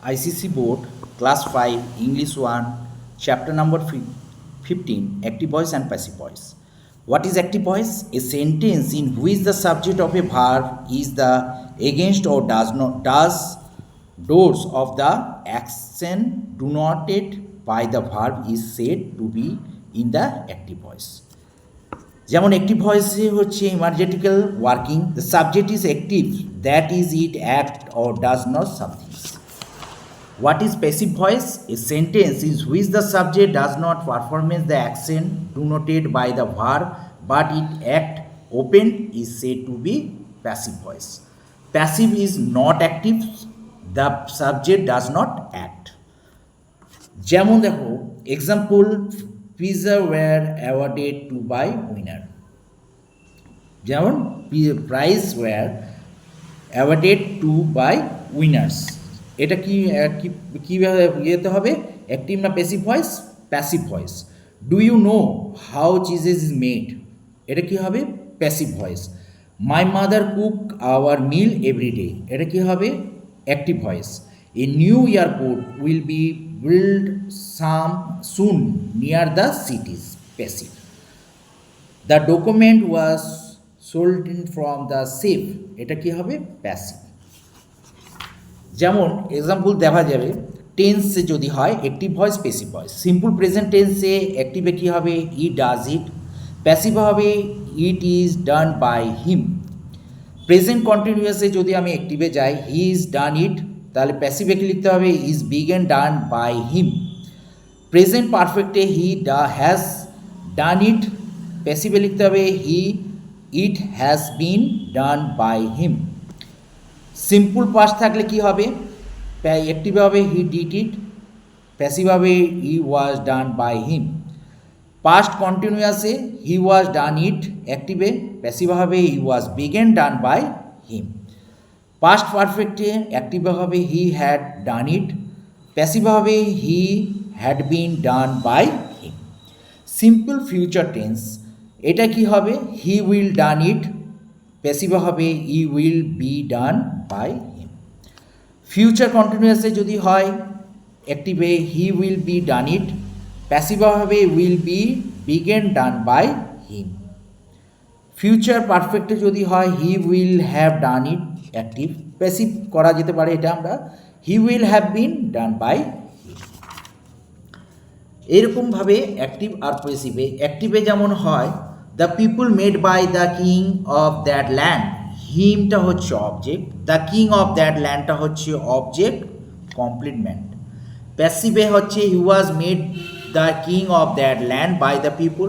ICC Board, Class 5, English 1, Chapter number 15, Active Voice and Passive Voice. What is active voice? A sentence in which the subject of a verb is the against or doors of the action denoted by the verb is said to be in the active voice. যেমন active ভয়েসে হচ্ছে ইমার্জেটিক্যাল working, the subject is active, that is it act or does not something. What is passive voice? A sentence in which the subject does not perform the action denoted by the verb but it act open is said to be passive voice. Passive is not active, the subject does not act. যেমন দেখো example, pizza were awarded to by winner. যেমন prize were awarded to by winners. এটা কীভাবে ইয়েতে হবে, active না passive voice? Passive voice. Do you know how cheeses is made? এটা কী হবে? Passive voice. My mother cook our meal every day. এটা কী হবে? Active voice. A new airport will be build soon near the cities. Passive. The document was sold in from the safe. এটা কি হবে? Passive. যেমন example দেখা যাবে, টেন্সে যদি হয় active voice, passive voice. Simple present টেন্সে অ্যাক্টিভে কী হবে? He does it. প্যাসিভ হবে it is done by him. Present কন্টিনিউয়াসে যদি আমি অ্যাক্টিভে যাই, হি ইজ ডান ইট, তাহলে প্যাসিভে কি লিখতে হবে? ইজ বিগেন ডান বাই হিম. প্রেজেন্ট পারফেক্টে হি হ্যাজ ডান ইট, প্যাসিভে লিখতে হবে it has been done by him. Simple past থাকলে কি হবে? অ্যাক্টিভে হবে হি ডিড ইট, প্যাসিভ হবে he was done by him. Past কন্টিনিউয়াসে হি ওয়াজ ডান ইট অ্যাক্টিভে, প্যাসিভ হবে হি ওয়াজ বিগেন ডান বাই হিম. পাস্ট পারফেক্টে অ্যাক্টিভে হবে he had done it, passive হবে he had been done by him. Simple future tense, এটা কি হবে? He will done it, passive হবে he will be done by him. Future কন্টিনিউয়াসে যদি হয় অ্যাক্টিভে he will be done it, passive হবে উইল বি বিগেন ডান বাই হিম. ফিউচার পারফেক্টে যদি হয় he will have done it active, passive করা যেতে পারে এটা আমরা, he will have been done by him. এরকমভাবে অ্যাক্টিভ আর প্যাসিভে, অ্যাক্টিভে যেমন হয় the people made by the king of that land, হিমটা হচ্ছে object, the king of that ল্যান্ডটা হচ্ছে অবজেক্ট কমপ্লিটমেন্ট. প্যাসিভে হচ্ছে he was made the king of that land by the people,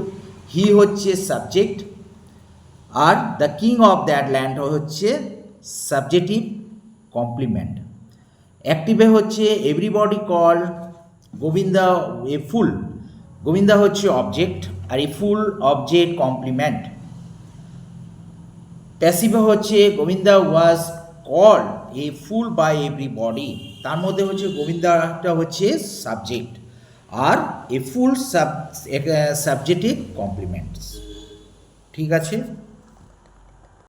হি হচ্ছে সাবজেক্ট আর the king of that land হচ্ছে subjective complement. অ্যাক্টিভে হচ্ছে everybody call Govinda a fool, Govinda হচ্ছে অবজেক্ট আর এ ফুল অবজেক্ট কমপ্লিমেন্ট. প্যাসিভে হচ্ছে Govinda was called a fool by everybody, তার মধ্যে হচ্ছে গোবিন্দাটা হচ্ছে সাবজেক্ট আর এ ফুল সাবজেক্টিভ কমপ্লিমেন্টস. ঠিক আছে.